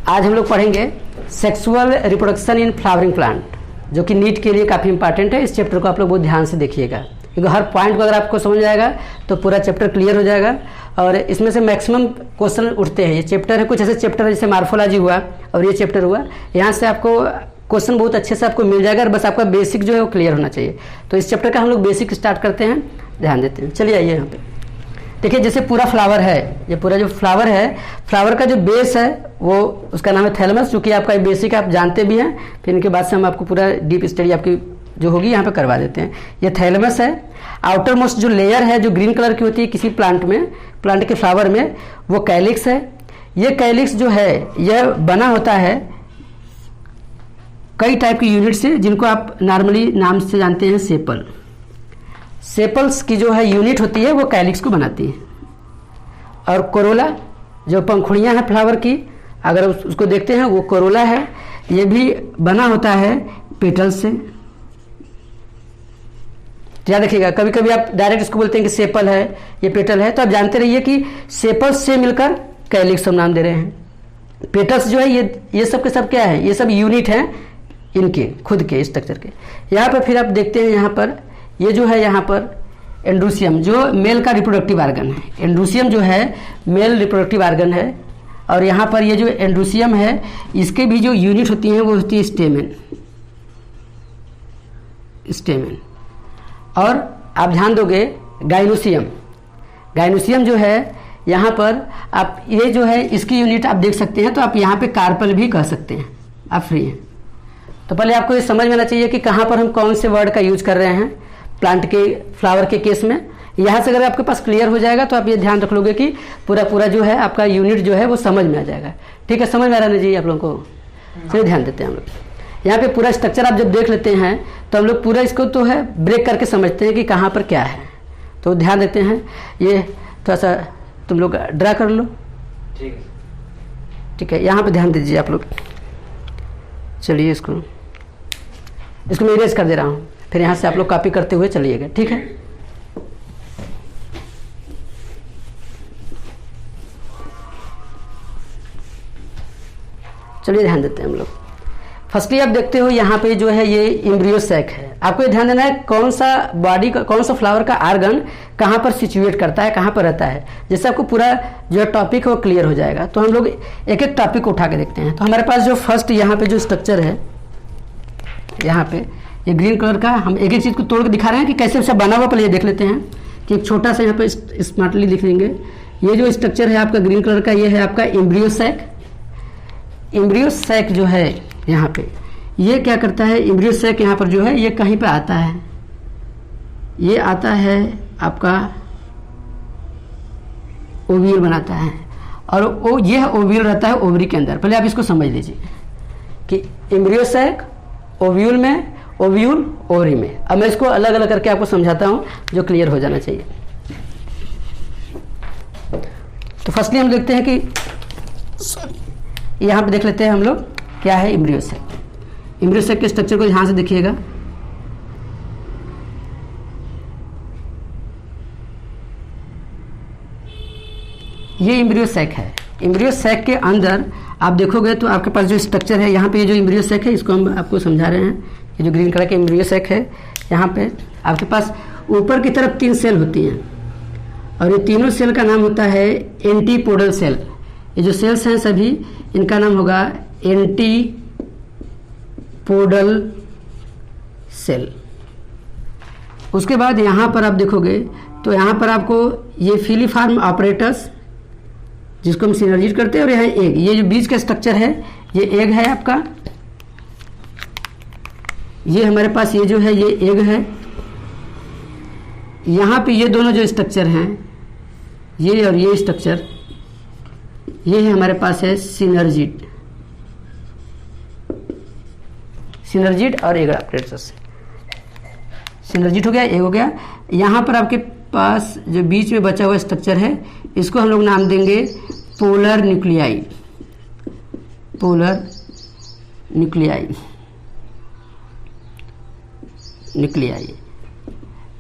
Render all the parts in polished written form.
आज हम लोग पढ़ेंगे sexual reproduction in flowering plant, जो कि नीट के लिए काफ़ी इंपॉर्टेंट है। इस चैप्टर को आप लोग बहुत ध्यान से देखिएगा, क्योंकि हर पॉइंट को अगर आपको समझ जाएगा तो पूरा चैप्टर क्लियर हो जाएगा। और इसमें से मैक्सिमम क्वेश्चन उठते हैं। ये चैप्टर है, कुछ ऐसे चैप्टर है जैसे मार्फोलॉजी हुआ और ये चैप्टर हुआ, यहाँ से आपको क्वेश्चन बहुत अच्छे से आपको मिल जाएगा। और बस आपका बेसिक जो है वो क्लियर होना चाहिए। तो इस चैप्टर का हम लोग बेसिक स्टार्ट करते हैं, ध्यान देते हैं। चलिए आइए यहाँ पे देखिए, जैसे पूरा फ्लावर है, ये पूरा जो फ्लावर है, फ्लावर का जो बेस है वो उसका नाम है थैलेमस, जो कि आपका बेसिक आप जानते भी हैं। फिर इनके बाद से हम आपको पूरा डीप स्टडी आपकी जो होगी यहाँ पे करवा देते हैं। ये थैलेमस है। आउटर मोस्ट जो लेयर है जो ग्रीन कलर की होती है किसी प्लांट में, प्लांट के फ्लावर में, वो कैलिक्स है। ये कैलिक्स जो है यह बना होता है कई टाइप की यूनिट से, जिनको आप नॉर्मली नाम से जानते हैं सेपल। सेपल्स की जो है यूनिट होती है वो कैलिक्स को बनाती है। और कोरोला जो पंखुड़ियाँ हैं फ्लावर की, अगर उसको देखते हैं वो कोरोला है। ये भी बना होता है पेटल से। याद रखिएगा, कभी कभी आप डायरेक्ट इसको बोलते हैं कि सेपल है, ये पेटल है, तो आप जानते रहिए कि सेपल्स से मिलकर कैलिक्स हम नाम दे रहे हैं। पेटल्स जो है ये सब के सब क्या है, ये सब यूनिट हैं इनके खुद के स्ट्रक्चर के। यहाँ पर फिर आप देखते हैं, यहाँ पर ये जो है यहाँ पर एंड्रोसियम जो मेल का रिप्रोडक्टिव आर्गन है। एंड्रोसियम जो है मेल रिप्रोडक्टिव आर्गन है। और यहाँ पर ये जो एंड्रोसियम है इसके भी जो यूनिट होती हैं वो होती है स्टेमेन। स्टेमेन। और आप ध्यान दोगे गाइनोसियम, गाइनोसियम जो है यहाँ पर आप ये जो है इसकी यूनिट आप देख सकते हैं, तो आप यहाँ पे कार्पल भी कह सकते हैं, आप फ्री हैं। तो पहले आपको ये समझ में आना चाहिए कि कहाँ पर हम कौन से वर्ड का यूज कर रहे हैं प्लांट के फ्लावर के केस में। यहाँ से अगर आपके पास क्लियर हो जाएगा तो आप ये ध्यान रख लोगे कि पूरा जो है आपका यूनिट जो है वो समझ में आ जाएगा। ठीक है, समझ में आ रहा चाहिए आप लोगों को। चलिए ध्यान देते हैं हम लोग। यहाँ पे पूरा स्ट्रक्चर आप जब देख लेते हैं तो हम लोग पूरा इसको तो है ब्रेक करके समझते हैं कि कहाँ पर क्या है। तो ध्यान देते हैं, ये थोड़ा सा तुम लोग ड्रा कर लो। ठीक है, यहाँ पे ध्यान दीजिए आप लोग। चलिए इसको मैं इरेज कर दे रहा हूँ, फिर यहाँ से आप लोग कॉपी करते हुए चलिएगा। ठीक है, चलिए ध्यान देते हैं हम लोग। फर्स्टली आप देखते हो यहाँ पे जो है ये एम्ब्रियो सैक है। आपको ये ध्यान देना है कौन सा बॉडी का, कौन सा फ्लावर का आर्गन कहाँ पर सिचुएट करता है, कहाँ पर रहता है। जैसे आपको पूरा जो टॉपिक है वो क्लियर हो जाएगा। तो हम लोग एक एक टॉपिक को उठा के देखते हैं। तो हमारे पास जो फर्स्ट यहाँ पे जो स्ट्रक्चर है, यहाँ पे ये ग्रीन कलर का, हम एक एक चीज़ को तोड़ के दिखा रहे हैं कि कैसे कैसे बना हुआ। पहले ये देख लेते हैं कि एक छोटा सा यहाँ पे स्मार्टली लिख लेंगे। ये जो स्ट्रक्चर है आपका ग्रीन कलर का, ये है आपका एम्ब्रियो सैक। एम्ब्रियो सैक जो है यहाँ पे ये क्या करता है, एम्ब्रियो सैक यहाँ पर जो है ये कहीं पे आता है, ये आता है आपका ओव्यूल बनाता है। और यह ओव्यूल रहता है ओवरी के अंदर। पहले आप इसको समझ लीजिए कि एम्ब्रियो सैक ओव्यूल में, ओव्यूल ओवरी में। अब मैं इसको अलग अलग करके आपको समझाता हूँ जो क्लियर हो जाना चाहिए। तो फर्स्टली हम देखते हैं कि यहाँ पे देख लेते हैं हम लोग क्या है एम्ब्रियो सैक। एम्ब्रियो सैक के स्ट्रक्चर को यहाँ से देखिएगा। ये एम्ब्रियो सैक है। एम्ब्रियो सैक के अंदर आप देखोगे तो आपके पास जो स्ट्रक्चर है, यहाँ पे ये जो एम्ब्रियो सैक है इसको हम आपको समझा रहे हैं। ये जो ग्रीन कलर के एम्ब्रियो सैक है, यहाँ पे आपके पास ऊपर की तरफ 3 सेल होती हैं। और ये तीनों सेल का नाम होता है एंटीपोडल सेल। ये जो सेल्स हैं सभी, इनका नाम होगा एंटीपोडल सेल। उसके बाद यहाँ पर आप देखोगे तो यहाँ पर आपको ये फिलीफॉर्म ऑपरेटस, जिसको हम सिनर्जिट करते हैं, और यहाँ एग, ये जो बीच का स्ट्रक्चर है ये एग है आपका। ये हमारे पास ये जो है ये एग है। यहाँ पे ये दोनों जो स्ट्रक्चर हैं, ये और ये स्ट्रक्चर, ये है हमारे पास है सिनर्जिट। सिनर्जिट और एग ऑपरेटस। सिनर्जिट हो गया, एग हो गया। यहाँ पर आपके पास जो बीच में बचा हुआ स्ट्रक्चर है इसको हम लोग नाम देंगे polar nuclei. Polar nuclei, nuclei.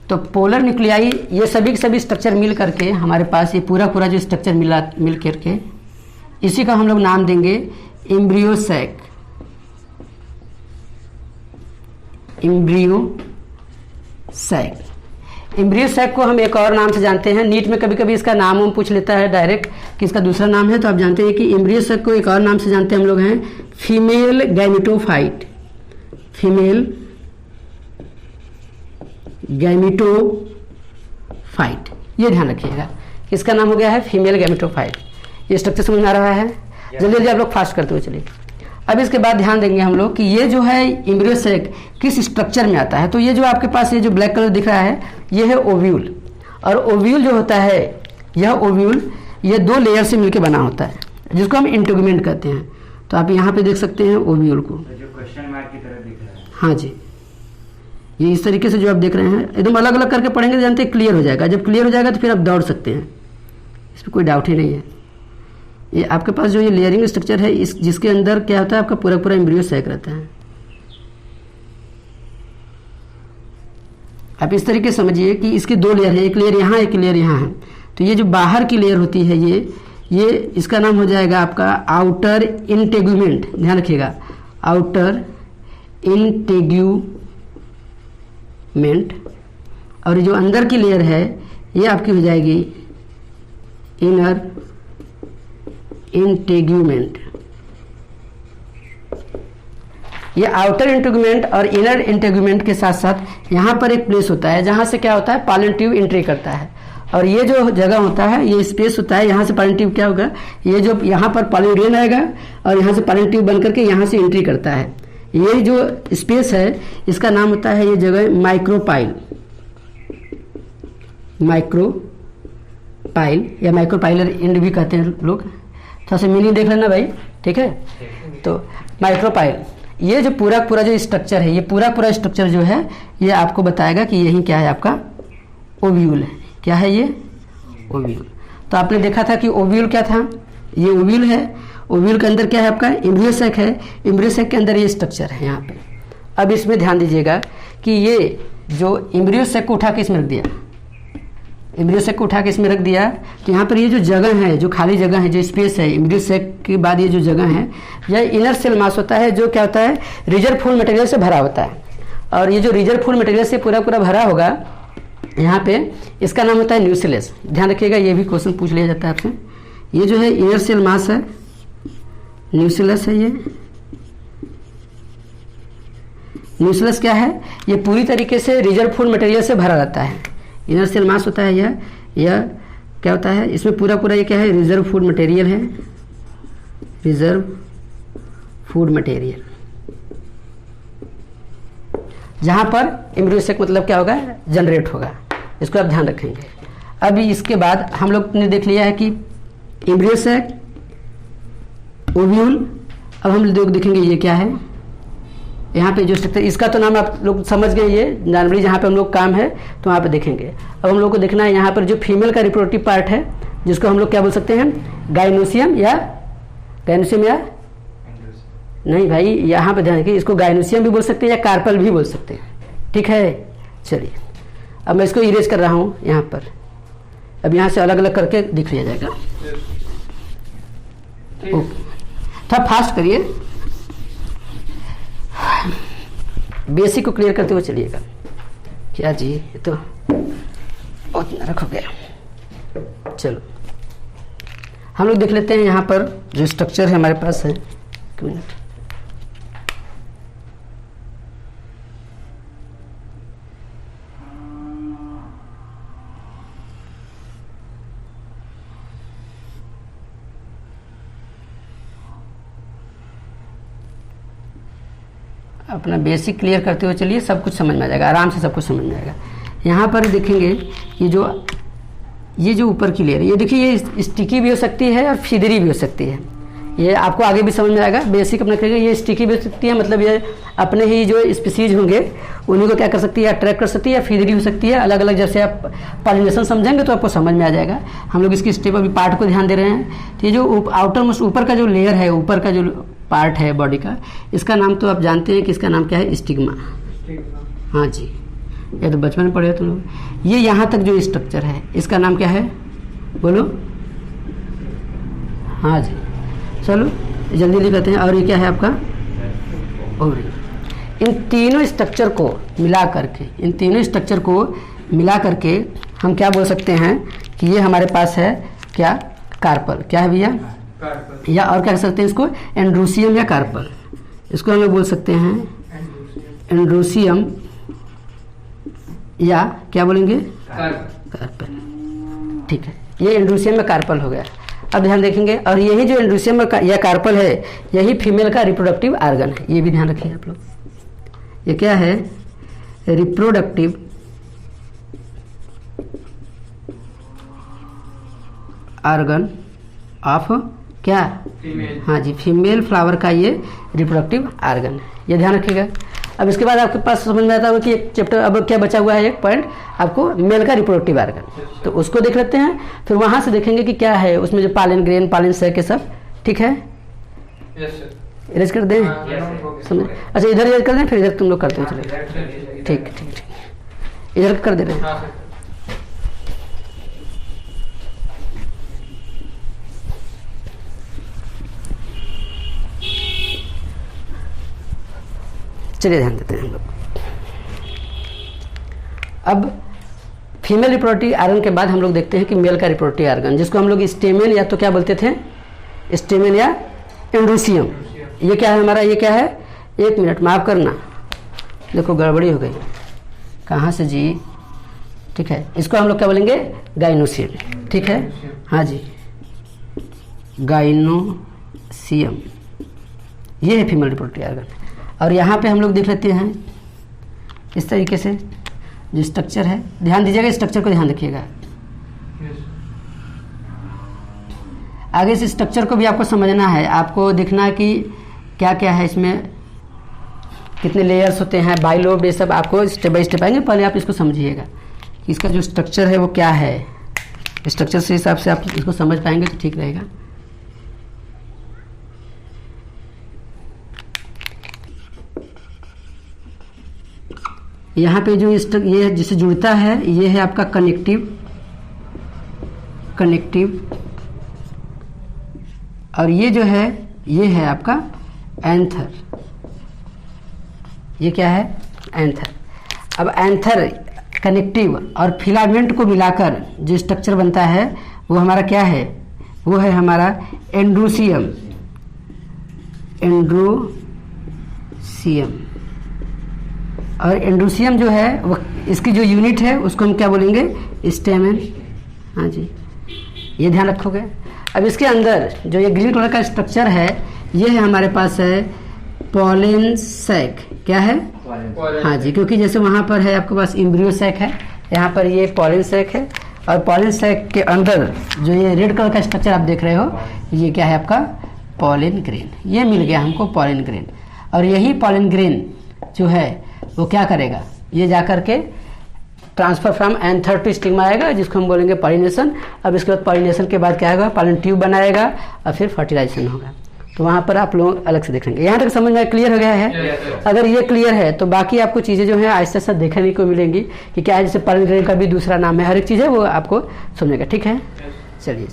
तो पोलर न्यूक्लियाई ये सभी के सभी स्ट्रक्चर मिल करके हमारे पास ये पूरा जो स्ट्रक्चर मिल करके इसी का हम लोग नाम देंगे embryo sac, embryo sac. Embryo sac को हम एक और नाम से जानते हैं, नीट में कभी कभी इसका नाम हम पूछ लेता है डायरेक्ट कि इसका दूसरा नाम है, तो आप जानते हैं कि एम्ब्रियो सैक को एक और नाम से जानते हैं हम लोग हैं फीमेल गैमेटोफाइट, फीमेल गैमेटोफाइट। ये ध्यान रखिएगा, इसका नाम हो गया है फीमेल गैमेटोफाइट। ये स्ट्रक्चर समझ में आ रहा है? जल्दी जल्दी आप लोग फास्ट करते हुए चलिए। अब इसके बाद ध्यान देंगे हम लोग कि ये जो है एम्ब्रियो सैक किस स्ट्रक्चर में आता है। तो ये जो आपके पास ये जो ब्लैक कलर दिख रहा है ये है ओव्यूल, और ओव्यूल जो होता है यह ओव्यूल ये 2 लेयर से मिलकर बना होता है जिसको हम इंटेगुमेंट कहते हैं। तो आप यहाँ पे देख सकते हैं ओव्यूल को, जो क्वेश्चन मार्क की तरह दिख रहा है। हाँ जी, ये इस तरीके से जो आप देख रहे हैं एकदम अलग अलग करके पढ़ेंगे तो जानते हैं क्लियर हो जाएगा। जब क्लियर हो जाएगा तो फिर आप दौड़ सकते हैं, इसमें कोई डाउट ही नहीं है। ये आपके पास जो ये लेयरिंग स्ट्रक्चर है इस जिसके अंदर क्या होता है आपका पूरा पूरा एम्ब्रियो सैक रहता है। आप इस तरीके से समझिए कि इसके 2 लेयर है, एक लेयर यहाँ एक लेयर यहाँ है। तो ये जो बाहर की लेयर होती है ये इसका नाम हो जाएगा आपका आउटर इंटेगुमेंट, ध्यान रखिएगा, आउटर इंटेगुमेंट। और जो अंदर की लेयर है ये आपकी हो जाएगी इनर इंटेगुमेंट। ये आउटर इंटेगुमेंट और इनर इंटेगुमेंट के साथ साथ यहाँ पर एक प्लेस होता है जहाँ से क्या होता है पॉलन ट्यूब एंट्री करता है। और ये जो जगह होता है ये स्पेस होता है, यहाँ से पॉलन ट्यूब क्या होगा, ये जो यहाँ पर पॉलन ग्रेन आएगा और यहाँ से पॉलन ट्यूब बन करके यहाँ से एंट्री करता है। ये जो स्पेस है इसका नाम होता है ये जगह माइक्रोपाइल, माइक्रोपाइल या माइक्रोपाइलर एंड भी कहते हैं लोग। थोड़ा सा मीनिंग देख लेना भाई, ठीक है। तो माइक्रोपाइल ये जो पूरा जो स्ट्रक्चर है, ये पूरा स्ट्रक्चर जो है ये आपको बताएगा कि यही क्या है आपका ओव्यूल है। क्या है ये ओव्यूल। तो आपने देखा था कि ओव्यूल क्या था, ये ओव्यूल है। ओव्यूल के अंदर क्या है आपका एम्ब्रियो सैक है, एम्ब्रियो सैक के अंदर ये स्ट्रक्चर है यहाँ पे। अब इसमें ध्यान दीजिएगा कि ये जो एम्ब्रियो सैक को उठा के इसमें रख दिया, एम्ब्रियो सैक को उठा के इसमें रख दिया, तो यहाँ पर ये जो जगह है, जो खाली जगह है, जो स्पेस है एम्ब्रियो सैक के बाद ये जो जगह है यह इनर सेल मास होता है, जो क्या होता है रिजर्व फूड मटेरियल से भरा होता है। और ये जो रिजर्व फूड मटेरियल से पूरा भरा होगा यहाँ पे, इसका नाम होता है न्यूक्लियस। ध्यान रखिएगा, ये भी क्वेश्चन पूछ लिया जाता है आपसे। ये जो है इनर सेल मास है, न्यूक्लियस है। ये न्यूक्लियस क्या है, ये पूरी तरीके से रिजर्व फूड मटेरियल से भरा रहता है। इनर सेल मास होता है यह क्या होता है, इसमें पूरा ये क्या है रिजर्व फूड मटेरियल है, रिजर्व फूड मटेरियल, जहां पर एम्ब्रियो सैक मतलब क्या होगा जनरेट होगा। इसको आप ध्यान रखेंगे। अब इसके बाद हम लोग ने देख लिया है कि एम्ब्रियो सैक, ओव्यूल। अब हम लोग देखेंगे ये क्या है, यहाँ पे जो स्ट्रक्चर, इसका तो नाम आप लोग समझ गए, ये जानवरी जहाँ पे हम लोग काम है तो वहाँ पे देखेंगे। अब हम लोग को देखना है यहाँ पर जो फीमेल का रिप्रोडक्टिव पार्ट है जिसको हम लोग क्या बोल सकते हैं गाइनोसियम या नहीं भाई, यहाँ पे ध्यान रखिए, इसको गाइनोसियम भी बोल सकते हैं या कार्पल भी बोल सकते हैं, ठीक है। चलिए अब मैं इसको इरेज कर रहा हूँ यहाँ पर। अब यहाँ से अलग अलग करके दिख लिया जाएगा। थोड़ा फास्ट करिए, बेसिक को क्लियर करते हुए चलिएगा। क्या जी, ये तो बहुत नरक हो गया। चलो हम लोग देख लेते हैं यहाँ पर जो स्ट्रक्चर है हमारे पास है। एक मिनट, अपना बेसिक क्लियर करते हुए चलिए, सब कुछ समझ में आ जाएगा, आराम से सब कुछ समझ में आएगा। यहाँ पर देखेंगे कि ये जो ऊपर की लेयर, ये देखिए ये स्टिकी भी हो सकती है और फिदरी भी हो सकती है। ये आपको आगे भी समझ में आएगा। बेसिक अपना करेंगे, ये स्टिकी भी हो सकती है, मतलब ये अपने ही जो स्पीसीज होंगे उन्हीं को क्या कर सकती है अट्रैक्ट कर सकती है, या फिदरी हो सकती है। अलग अलग जैसे आप पॉलिनेशन समझेंगे तो आपको समझ में आ जाएगा। हम लोग इसकी स्टेप अभी पार्ट को ध्यान दे रहे हैं। तो ये जो आउटर मोस्ट ऊपर का जो लेयर है, ऊपर का जो पार्ट है बॉडी का, इसका नाम तो आप जानते हैं कि इसका नाम क्या है स्टिग्मा। हाँ जी, ये तो बचपन में पढ़े तुम लोग। ये यहाँ तक जो स्ट्रक्चर है इसका नाम क्या है बोलो। हाँ जी, चलो जल्दी जल्दी करते हैं। और ये क्या है आपका ओवरी। इन तीनों स्ट्रक्चर को मिला करके हम क्या बोल सकते हैं कि ये हमारे पास है क्या कार्पल। क्या है भैया? या और क्या कह सकते हैं इसको? एंड्रोसियम या कार्पल। इसको हम लोग बोल सकते हैं एंड्रोसियम या क्या बोलेंगे? कार्पल। ठीक है, ये एंड्रोसियम या कार्पल हो गया। अब ध्यान देखेंगे, और यही जो एंड्रोसियम या कार्पल है यही फीमेल का रिप्रोडक्टिव आर्गन है। ये भी ध्यान रखिए आप लोग। ये क्या है? रिप्रोडक्टिव आर्गन ऑफ क्या? फीमेल। हाँ जी, फीमेल फ्लावर का ये रिप्रोडक्टिव आर्गन है। ये ध्यान रखिएगा। अब इसके बाद आपके पास समझ में आता होगा कि एक चैप्टर अब क्या बचा हुआ है, एक पॉइंट आपको मेल का रिप्रोडक्टिव आर्गन, तो उसको देख लेते हैं। फिर वहां से देखेंगे कि क्या है उसमें, जो पालन ग्रेन, पालन सैक के सब। ठीक है, इरेज कर दें? समझ? अच्छा, इधर इरेज कर दें, फिर इधर तुम लोग करते हो। चलो ठीक ठीक ठीक, इधर कर दे रहे हैं। चलिए ध्यान देते हैं हम लोग। अब फीमेल रिप्रोडक्टिव आर्गन के बाद हम लोग देखते हैं कि मेल का रिप्रोडक्टिव आर्गन, जिसको हम लोग स्टेमेन या तो क्या बोलते थे, स्टेमेन या एंड्रोसियम। ये क्या है हमारा? ये क्या है? एक मिनट माफ करना, देखो गड़बड़ी हो गई। कहाँ से जी? ठीक है, इसको हम लोग क्या बोलेंगे? गाइनोसियम। ठीक है, हाँ जी, गाइनोसियम। ये है फीमेल रिप्रोडक्टिव आर्गन। और यहाँ पे हम लोग देख लेते हैं इस तरीके से जो स्ट्रक्चर है। ध्यान दीजिएगा, स्ट्रक्चर को ध्यान रखिएगा। आगे इस स्ट्रक्चर को भी आपको समझना है, आपको देखना है कि क्या क्या है इसमें, कितने लेयर्स होते हैं, बाइलोब, ये सब आपको स्टेप बाय स्टेप आएंगे। पहले आप इसको समझिएगा कि इसका जो स्ट्रक्चर है वो क्या है। स्ट्रक्चर से हिसाब से आप इसको समझ पाएंगे तो ठीक रहेगा। यहाँ पे जो ये जिससे जुड़ता है ये है आपका कनेक्टिव, और ये जो है ये है आपका एंथर। ये क्या है? एंथर। अब एंथर, कनेक्टिव और फिलामेंट को मिलाकर जो स्ट्रक्चर बनता है वो हमारा क्या है? वो है हमारा एंड्रोसियम। और एंड्रोसियम जो है वो, इसकी जो यूनिट है उसको हम क्या बोलेंगे? स्टेमेन। हाँ जी, ये ध्यान रखोगे। अब इसके अंदर जो ये ग्रीन कलर का स्ट्रक्चर है ये है हमारे पास है पॉलन सैक। क्या है? हाँ जी, क्योंकि जैसे वहाँ पर है आपके पास एम्ब्रियो सैक है, यहाँ पर ये पॉलन सैक है। और पॉलन सैक के अंदर जो ये रेड कलर का स्ट्रक्चर आप देख रहे हो ये क्या है आपका? Pollen grain. ये मिल गया हमको पॉलन ग्रेन। और यही पॉलन ग्रेन जो है वो क्या करेगा? ये जाकर के transfer from anther to stigma आएगा, जिसको हम बोलेंगे पॉलिनेशन। अब इसके बाद पॉलिनेशन के बाद क्या होगा? पॉलन ट्यूब बनाएगा और फिर फर्टिलाइजेशन होगा। तो वहाँ पर आप लोग अलग से देखेंगे। यहाँ तक समझ में क्लियर हो गया है? अगर ये क्लियर है तो बाकी आपको चीज़ें जो है आहिस्ता आहिस्ता देखने को मिलेंगी कि क्या है। जैसे पॉलन ग्रेन का भी दूसरा नाम है, हर एक चीज़ है वो आपको समझेगा। ठीक है, चलिए।